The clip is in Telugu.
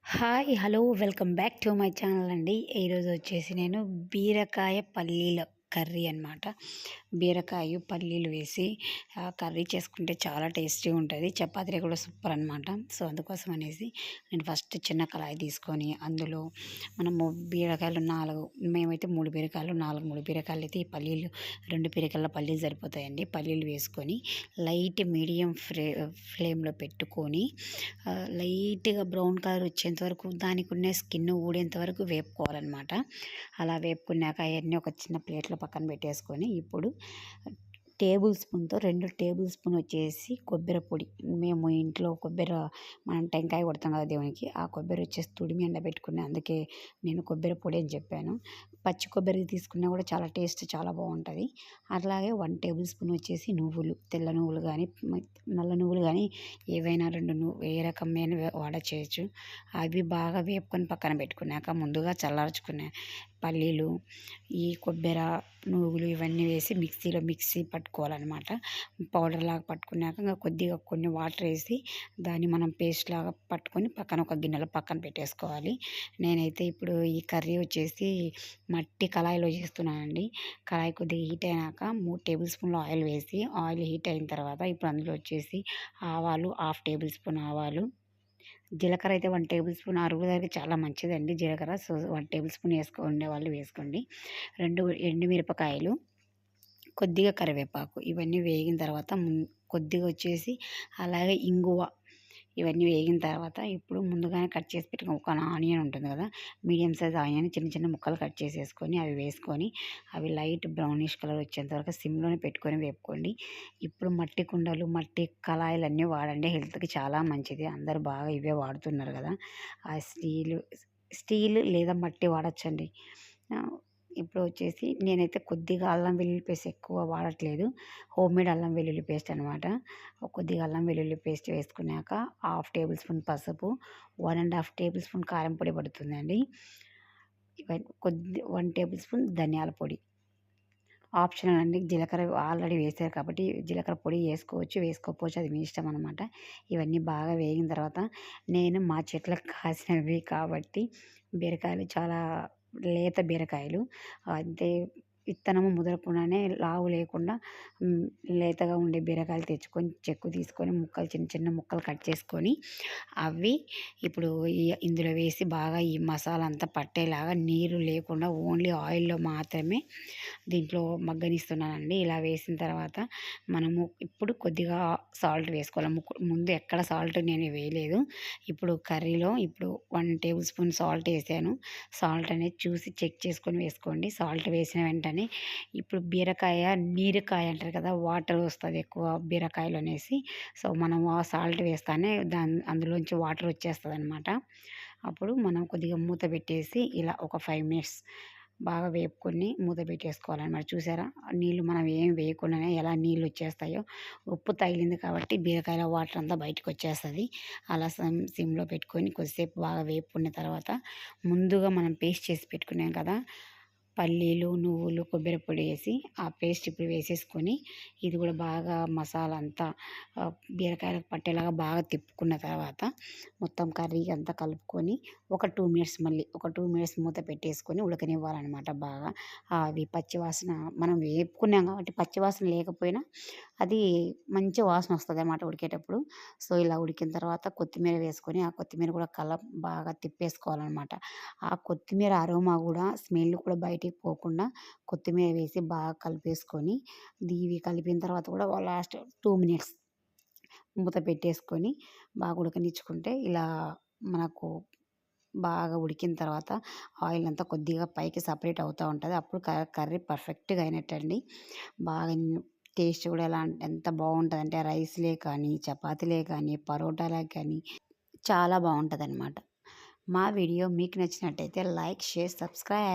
Hi! Hello! Welcome back to my channel అండి. ఈరోజు వచ్చేసి నేను బీరకాయ పల్లీల కర్రీ అనమాట. బీరకాయ, పల్లీలు వేసి కర్రీ చేసుకుంటే చాలా టేస్టీగా ఉంటది. చపాతీలో కూడా సూపర్ అనమాట. సో, అందుకోసం అనేసి నేను ఫస్ట్ చిన్న కళాయి తీసుకొని అందులో మనము బీరకాయలు 4 మేమైతే 3 బీరకాయలు, 3 బీరకాయలు అయితే ఈ పల్లీలు 2 బీరకాయల పల్లీలు సరిపోతాయండి. పల్లీలు వేసుకొని లైట్ మీడియం ఫ్లేమ్‌లో పెట్టుకొని లైట్‌గా బ్రౌన్ కలర్ వచ్చేంత వరకు దానికున్న స్కిన్ ఊడేంత వరకు వేపుకోవాలనమాట. అలా వేపుకున్నాక అయన్నీ ఒక చిన్న ప్లేట్‌లో పక్కన పెట్టేసుకొని ఇప్పుడు టేబుల్ స్పూన్‌తో 2 టేబుల్ స్పూన్ వచ్చేసి కొబ్బరి పొడి. మేము ఇంట్లో మనం టెంకాయ కొడతాం కదా దేవునికి, ఆ కొబ్బరి వచ్చేసి తుడిమి ఎండబెట్టుకున్నా. అందుకే నేను కొబ్బరి పొడి అని చెప్పాను. పచ్చి కొబ్బరి తీసుకున్నా కూడా చాలా బావుంటది. అట్లాగే 1 టేబుల్ స్పూన్ వచ్చేసి నువ్వులు, తెల్ల నువ్వులు గానీ, నల్ల నువ్వులు గానీ ఏవైనా 2 ఏ రకమైనవి చేయొచ్చు. అవి బాగా వేపుకొని పక్కన పెట్టుకున్నాక ముందుగా చల్లార్చుకున్న పల్లీలు, ఈ నువ్వులు ఇవన్నీ వేసి మిక్సీ పట్టుకోవాలనమాట. పౌడర్‌లాగా పట్టుకున్నాక కొద్దిగా కొన్ని వాటర్ వేసి దాన్ని మనం పేస్ట్‌లాగా పట్టుకొని ఒక గిన్నెలో పక్కన పెట్టేసుకోవాలి. నేనైతే ఇప్పుడు ఈ కర్రీ వచ్చేసి మట్టి కళాయిలో చేస్తున్నానండి. కళాయి కొద్దిగా హీట్ అయినాక 3 టేబుల్ స్పూన్‌ల ఆయిల్ వేసి, ఆయిల్ హీట్ అయిన తర్వాత ఇప్పుడు అందులో వచ్చేసి ఆవాలు, హాఫ్ టేబుల్ స్పూన్ ఆవాలు, జీలకర్ర అయితే 1 టేబుల్ స్పూన్ అరుగుదలకి చాలా మంచిదండి జీలకర్ర. సో, 1 టేబుల్ స్పూన్ ఉండేవాళ్ళు వేసుకోండి. 2 ఎండుమిరపకాయలు, కొద్దిగా కరివేపాకు ఇవన్నీ వేగిన తర్వాత కొద్దిగా వచ్చేసి అలాగే ఇంగువ ఇవన్నీ వేగిన తర్వాత ఇప్పుడు ముందుగానే కట్ చేసి పెట్టుకున్న ఒక ఆనియన్ ఉంటుంది కదా, మీడియం సైజ్ ఆనియన్ చిన్న చిన్న ముక్కలు కట్ చేసేసుకొని అవి వేసుకొని అవి లైట్ బ్రౌనిష్ కలర్ వచ్చేంత వరకు సిమ్‌లోనే పెట్టుకొని వేపుకోండి. ఇప్పుడు మట్టి కుండలు, మట్టి కళాయిలన్నీ వాడండి. హెల్త్‌కి చాలా మంచిది. అందరూ బాగా ఇవే వాడుతున్నారు కదా. ఆ స్టీల్ లేదా మట్టి వాడొచ్చండి. ఇప్పుడు వచ్చేసి నేనైతే కొద్దిగా అల్లం వెల్లుల్లి పేస్ట్ ఎక్కువ వాడట్లేదు. హోమ్‌మేడ్ అల్లం వెల్లుల్లి పేస్ట్ అనమాట. కొద్దిగా అల్లం వెల్లుల్లి పేస్ట్ వేసుకున్నాక హాఫ్ టేబుల్ స్పూన్ పసుపు, 1 టేబుల్ స్పూన్ కారం పొడి పడుతుందండి. 1 టేబుల్ స్పూన్ ధనియాల పొడి. ఆప్షనల్ అండి. జీలకర్ర ఆల్రెడీ వేసారు కాబట్టి జీలకర్ర పొడి వేసుకోవచ్చు, వేసుకోకపోవచ్చు, అది మీ ఇష్టం అనమాట. ఇవన్నీ బాగా వేగిన తర్వాత నేను మా చెట్లకు కాసినవి కాబట్టి బీరకాయలు చాలా లేత బీరకాయలు, అంటే విత్తనము ముదరకుండానే లావు లేకుండా లేతగా ఉండే బీరకాయలు తెచ్చుకొని చెక్కు తీసుకొని చిన్న చిన్న ముక్కలు కట్ చేసుకొని అవి ఇప్పుడు ఇందులో వేసి బాగా ఈ మసాలా అంతా పట్టేలాగా నీరు లేకుండా ఓన్లీ ఆయిల్‌లో మాత్రమే దీంట్లో మగ్గనిస్తున్నానండి. ఇలా వేసిన తర్వాత మనము ఇప్పుడు కొద్దిగా సాల్ట్ వేసుకోవాలి. ముందు ఎక్కడ సాల్ట్ నేను వేయలేదు. ఇప్పుడు కర్రీలో 1 టేబుల్ స్పూన్ సాల్ట్ వేసాను. సాల్ట్ అనేది చూసి చెక్ చేసుకొని వేసుకోండి. సాల్ట్ వేసిన వెంటనే ఇప్పుడు బీరకాయ నీరుకాయ అంటారు కదా, వాటర్ వస్తది ఎక్కువ బీరకాయలో అనేసి. సో, మనం ఆ సాల్ట్ వేస్తానే అందులోంచి వాటర్ వచ్చేస్తదనమాట. అప్పుడు మనం కొద్దిగా మూత పెట్టేసి ఇలా ఒక 5 మినిట్స్ బాగా వేపుకొని మూత పెట్టేసుకోవాలనమాట. చూసారా? నీళ్ళు మనం ఏం వేయకుండానే ఎలా నీళ్ళొచ్చేస్తాయో, ఉప్పు తగిలింది కాబట్టి బీరకాయలో వాటర్ అంతా బయటకొచ్చేస్తది. అలా సిమ్‌లో పెట్టుకొని కొద్దిసేపు బాగా వేపుకున్న తర్వాత ముందుగా మనం పేస్ట్ చేసి పెట్టుకున్నాం కదా, పల్లీలు, నువ్వులు, కొబ్బరి పొడి వేసి ఆ పేస్ట్ ఇప్పుడు వేసేసుకొని ఇది కూడా బాగా మసాలా అంతా బీరకాయలకు పట్టేలాగా బాగా తిప్పుకున్న తర్వాత మొత్తం కర్రీ అంతా కలుపుకొని ఒక 2 మినిట్స్ ఒక 2 మినిట్స్ మూత పెట్టేసుకొని ఉడకనివ్వాలనమాట బాగా. అది పచ్చివాసన మనం వేపుకున్నాం కాబట్టి పచ్చివాసన లేకపోయినా అది మంచి వాసన వస్తదనమాట ఉడికేటప్పుడు. సో, ఇలా ఉడికిన తర్వాత కొత్తిమీర వేసుకొని ఆ కొత్తిమీర కూడా బాగా తిప్పేసుకోవాలనమాట. ఆ కొత్తిమీర అరోమా కూడా స్మెల్ కూడా బయటికి పోకుండా కొత్తిమీర వేసి బాగా కలిపేసుకొని ఇవి కలిపిన తర్వాత కూడా లాస్ట్ 2 మినిట్స్ మూత పెట్టేసుకొని బాగా ఉడకనిచ్చుకుంటే ఇలా మనకు బాగా ఉడికిన తర్వాత ఆయిల్ అంతా కొద్దిగా పైకి సపరేట్ అవుతూ ఉంటది. అప్పుడు కర్రీ పర్ఫెక్ట్‌గా అయినట్టండి. బాగా టేస్ట్ కూడా ఎంత బావుంటదంటే రైస్‌లే కానీ, చపాతీలే కానీ, పరోటాలే కానీ చాలా బావుంటదనమాట. మా వీడియో మీకు నచ్చినట్టయితే లైక్, షేర్, సబ్స్క్రైబ్.